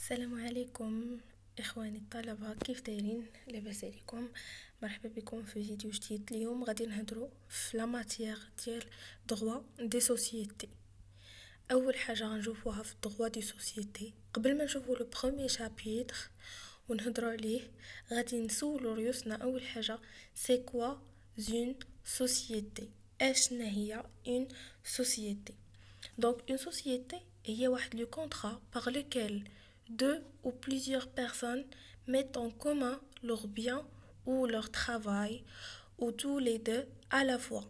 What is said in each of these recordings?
السلام عليكم اخواني الطلبه، كيف دايرين؟ لاباس عليكم؟ مرحبا بكم في فيديو جديد. اليوم غادي نهضروا في لا ماتيير ديال droit دي سوسيتي. اول حاجه غنشوفوها في droit دي سوسيتي قبل ما نشوفوا لو بروميير شابيتر ونهضروا عليه. غادي نسولوا ريوسنا اول حاجه سي كوا زون سوسيتي، اشنا هي اون سوسيتي؟ Donc une société est le contrat par lequel deux ou plusieurs personnes mettent en commun leurs biens ou leur travail, ou tous les deux à la fois,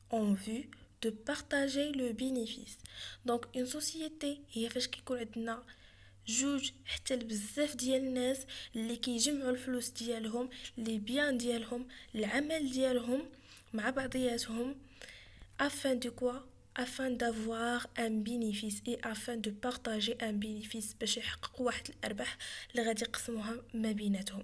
en vue de partager le bénéfice. Donc une société هي فاش كيكون عندنا جوج حتى بزاف ديال الناس اللي كيجمعوا الفلوس ديالهم، لي بيان ديالهم، العمل ديالهم مع بعضياتهم afin de quoi? Afin d'avoir un bénéfice et afin de partager un bénéfice باش يحققوا واحد الارباح اللي غادي يقسموها ما بيناتهم.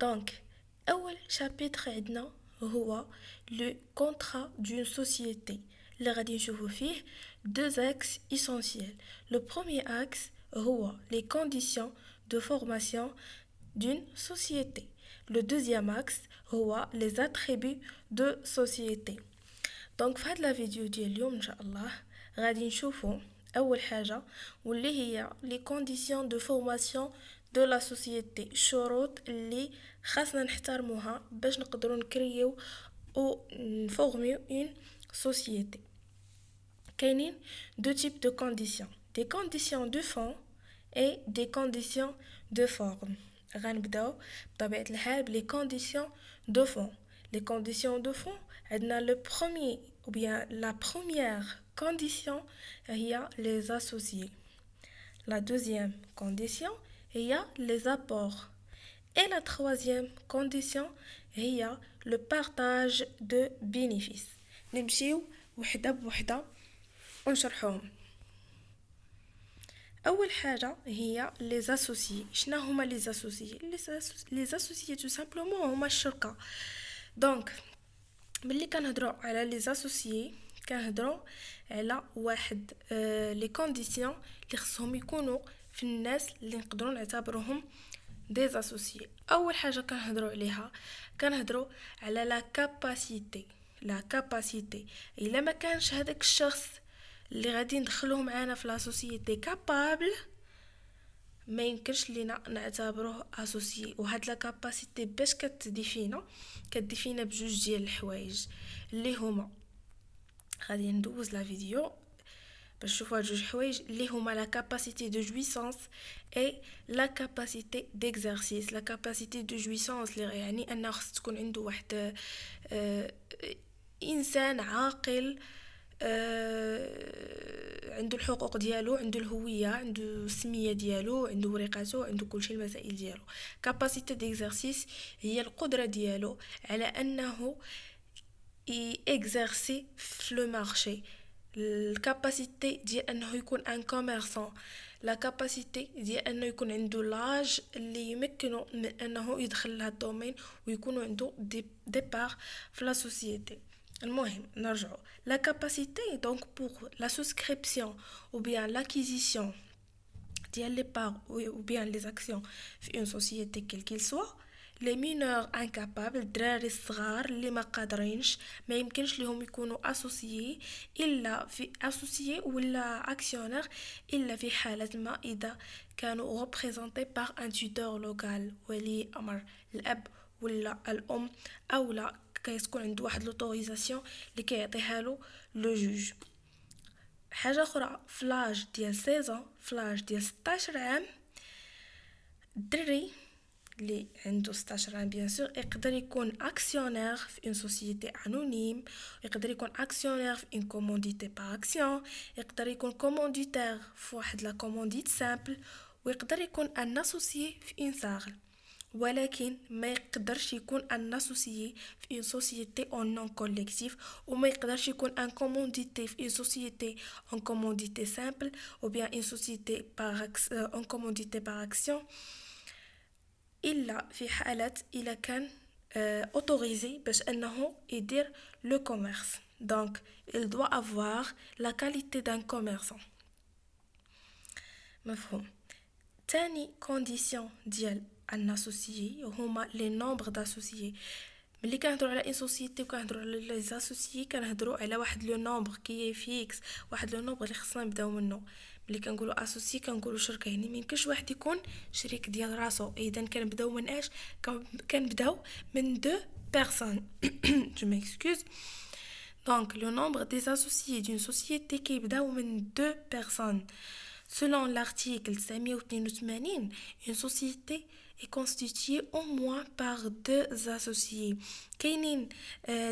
دونك اول شابيتر عندنا هو le contrat d'une société اللي غادي نشوفوا فيه deux axes essentiels. Le premier axe هو les conditions de formation d'une société. Le deuxième axe هو les attributs de société. دونك في هاد لا فيديو ديال اليوم ان شاء الله غادي نشوفوا اول حاجه واللي هي لي كونديسيون دو فورماسيون دو لا سوسيتي، الشروط اللي خاصنا نحترموها باش نقدروا نكريو او نفورميو اون سوسيتي. كاينين دو تيب دو كونديسيون، دي كونديسيون دو فون اي دي كونديسيون دو فورم. غنبداو بطبيعه الحال بلي كونديسيون دو فون. Les conditions de fond, le premier ou bien la première condition, il y a les associés. La deuxième condition, il y a les apports. Et la troisième condition, il y a le partage de bénéfices. نمشيو وحدة بوحدة ونشرحوهم. أول حاجة هي les associés. شنو هما les associés؟ les associés tout simplement هما الشركة. دونك ملي كنهضروا على لي اسوسيي كنهضروا على واحد لي كونديسيون اللي خصهم يكونوا في الناس اللي نقدروا نعتبروهم دي اسوسيي. اول حاجه كنهضروا عليها كنهضروا على لا كاباسيتي. لا كاباسيتي الا ما كانش هذاك الشخص اللي غادي ندخلوه معانا في لا سوسيتي كابابل، ما يمكنش لينا نعتبروه اسوسيي. وهاد لا كاباسيتي باش كتديفينا بجوج ديال الحوايج اللي هما غادي ندوز لا فيديو باش نشوفوا جوج حوايج اللي هما لا كاباسيتي دو جويسانس اي لا كاباسيتي ديكزارسيس. لا كاباسيتي دو جويسانس اللي يعني انه خص تكون عنده واحد انسان عاقل، عنده الحقوق ديالو، عنده الهويه، عنده السميه ديالو، عنده ورقته، عنده كل شيء المسائل ديالو. كاباسيتي ديكزارسيس هي القدره ديالو على انه اكزercer في لو مارشي. الكاباسيتي ديال انه يكون ان كوميرسون، لا كاباسيتي ديال انه يكون عنده لاج اللي يمكنه من انه يدخل لهذا الدومين ويكون عنده دي بار في لا سوسيتي. المهم نرجعوا la capacité donc pour la souscription ou bien l'acquisition des parts ou bien les actions في une société quelle qu'il soit. les mineurs incapables الدراري الصغار اللي ما قادرينش ما يمكنش لهم يكونوا اسوسيي الا في اسوسيي ولا اكسيونير الا في حاله ما اذا كانوا ريبريزونتي بار ان tuteur لوكال، ولي امر الاب ولا الام او لا كيكون عنده واحد لوتوريزاسيون اللي كيعطيها له لو جوج. حاجه اخرى فلاج ديال 16 فلاج ديال 16 عام الدري اللي عنده 16 عام بيان سور يقدر يكون اكسيونير في اون سوسيتي انونيم، يقدر يكون اكسيونير في اون كومونديتي با اكسيون، يقدر يكون كومونديتير في واحد لا كومونديت سامبل، ويقدر يكون ان اسوسيي في اون ساغل. ولكن ما يقدرش يكون ان اسوسيي في اون سوسيتي اون نون كوليكتيف، وما يقدرش يكون ان كومونديتي في اون سوسيتي اون كومونديتي سامبل او بيان اون سوسيتي بار اون كومونديتي بار اكسيون الا في حالة الا كان autorisé باش انه يدير le commerce. Donc il doit avoir la qualité d'un commerçant. مفهوم. تاني كونديسيون ديال ان اسوسيي هما لي نومبر داسوسيي. ملي كنهضروا على ان سوسيتي وكنهضروا على لي زاسوسيي كنهضروا على واحد لو نومبر كي فيكس، واحد لو نومبر اللي خصنا نبداو منه. ملي كنقولوا اسوسي كنقولوا شركه، يعني ميمكنش واحد يكون شريك ديال راسو. اذا كنبداو من اش؟ كنبداو من دو personnes. Je m'excuse. Donc, le nombre des associés d'une société qui est de deux personnes. Selon l'article 182, une société est constituée au moins par deux associés. كاينين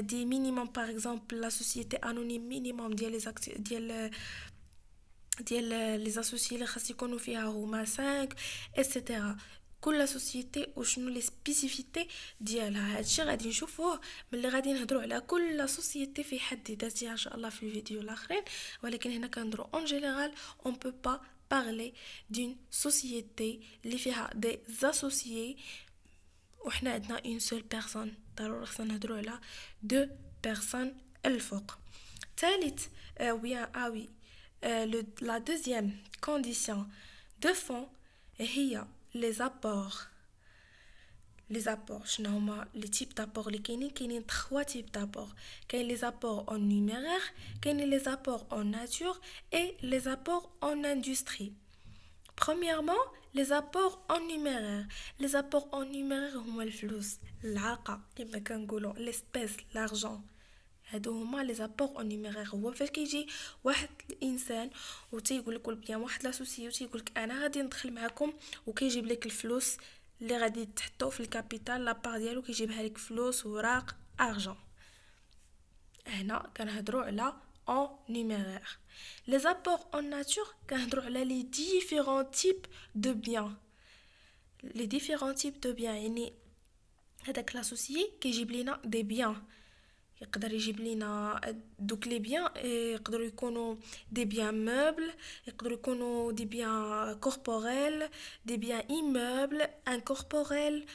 des minimums, par exemple la société anonyme minimum ديال les associés اللي خاص يكونوا فيها هما 5 etc. كل سوسيتي وشنو لي سبيسيفيتي ديالها. هادشي غادي نشوفوه ملي غادي نهضروا على كل سوسيتي في حد ذاتها ان شاء الله في الفيديو الاخرين، ولكن هنا كنهضروا اون جينيرال اون بو با parler d'une société اللي فيها دي associés وحنا عندنا une seule personne. ضروري خصنا نهضروا على دو personnes الفوق. ثالث la deuxième condition de fond هي les apports. Les apports شنو هما les types d'apports اللي كاينين 3 types d'apports. كاين les apports en numéraire، كاين les apports en nature et les apports en industrie. Premièrement, les apports en numéraire. Les apports en numéraire هما الفلوس، العاقة كما كنقولوا l'espèce، l'argent. هادو هما لي زابور اون نيميرير. هو فاش كيجي واحد الانسان وتيقول لك بيان واحد لاسوسيو تيقول لك انا غادي ندخل معكم، وكيجيب لك الفلوس اللي غادي تحطو في الكابيتال، لابار ديالو كيجيبها لك فلوس وراق ارجون. هنا كنهضروا على اون نيميرير. لي زابور اون ناتور كنهضروا على لي ديفيرون تيب دو بيان. لي ديفيرون تيب دو بيان يعني هذاك لاسوسيي كيجيب لينا دي بيان، يقدر يجيب لنا دوك لي بيان يقدروا يكونوا دي بيان موبل، يقدروا يكونوا دي بيان كوربوريل، دي بيان ايموبل انكوربوريل.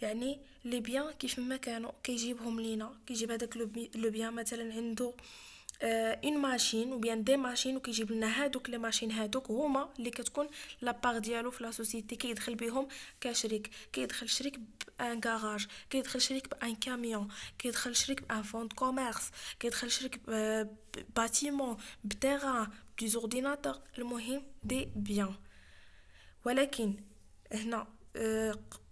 يعني لي بيان كيف ما كانوا كيجيبهم لينا، كيجيب هذاك لو بيان مثلا عنده اون ماشين و بيان دي ماشين، وكيجيب لنا هادوك لي ماشين هادوك هما اللي كتكون لا بار ديالو في لا سوسيتي. كيدخل بهم كشريك، كيدخل شريك بان كاراج، كيدخل شريك بان كاميون، كيدخل شريك بان فون كوميرس، كيدخل شريك باتيمون، بتيران، بزورديناتور، المهم دي بيان. ولكن هنا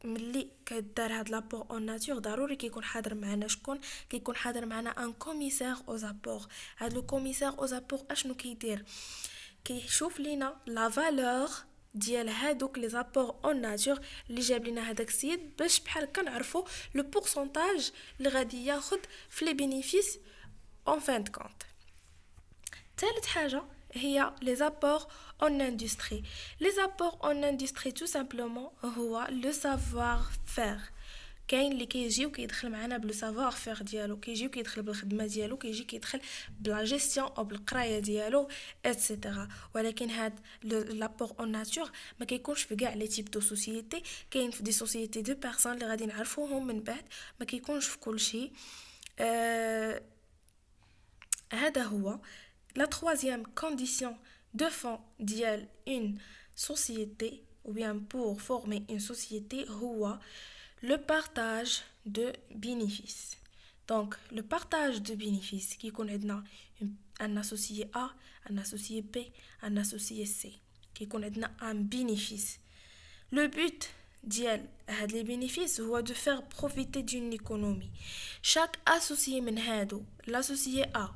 ملي كدار هاد لابور اون ناتور ضروري كيكون حاضر معنا شكون؟ كيكون حاضر معنا ان كوميسار او زابور. هاد لو كوميسار او زابور اشنو كيدير؟ كيشوف لينا لا فالور ديال هادوك لي زابور اون ناتور اللي جاب لينا هذاك السيد، باش بحال كنعرفوا لو بورسونتاج اللي غادي ياخذ في لي بينيفيس اون فان دو كونت. ثالث حاجه هي les apports en industrie. Les apports en industrie tout simplement هو le savoir-faire. كاين اللي كيجي وكيدخل معنا بلو سافوار فير ديالو، كيجي وكيدخل بالخدمه ديالو، كيجي كيدخل بلا جيستيون او بالقرايه ديالو اتسيتيرا. ولكن هاد لابور اون ناتور ما كيكونش في كاع لي تيب دو سوسيتي. كاين في دي سوسيتي دو بيرسون اللي غادي نعرفوهم من بعد، ما كيكونش في كل شيء. هذا هو la troisième condition de fond ديال une société ou bien pour former une société هو le partage de bénéfices. Donc le partage de bénéfices كيكون عندنا un associé A, un associé B, un associé C. كيكون عندنا un bénéfice. Le but ديال هاد لي bénéfices هو de faire profiter d'une économie. Chaque associé من هادو l'associé A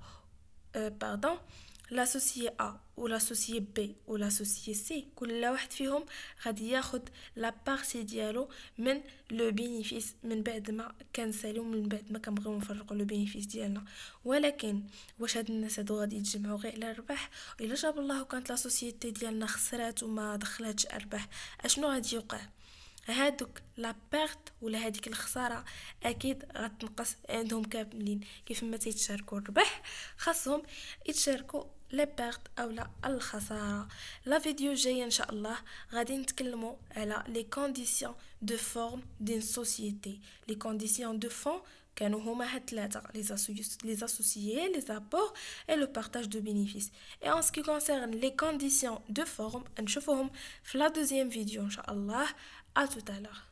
l'associé A ou l'associé B ou l'associé C كل واحد فيهم غادي ياخد لا بارتي ديالو من لو بينيفيس من بعد ما كنساليو، من بعد ما كنبغيو نفرقوا لو بينيفيس ديالنا. ولكن واش هاد الناس هادو غادي يتجمعوا غير على الربح؟ الا جاب الله وكانت لا سوسيتي ديالنا خسرات وما دخلاتش ارباح، اشنو غادي يوقع؟ هادوك لا بيرت ولا هذيك الخساره اكيد غتنقص عندهم كاملين. كيف ما تيتشاركوا الربح خاصهم يتشاركوا لي بيرت او لا الخساره. لا فيديو جايه ان شاء الله غادي نتكلموا على لي كونديسيون دو فورم دين سوسيتي. لي كونديسيون دو فون كانوا هما هاد ثلاثة les associés, les apports et le partage de bénéfices. Et en ce qui concerne les conditions de forme نشوفهم في la deuxième vidéo إن شاء الله. À tout à l'heure.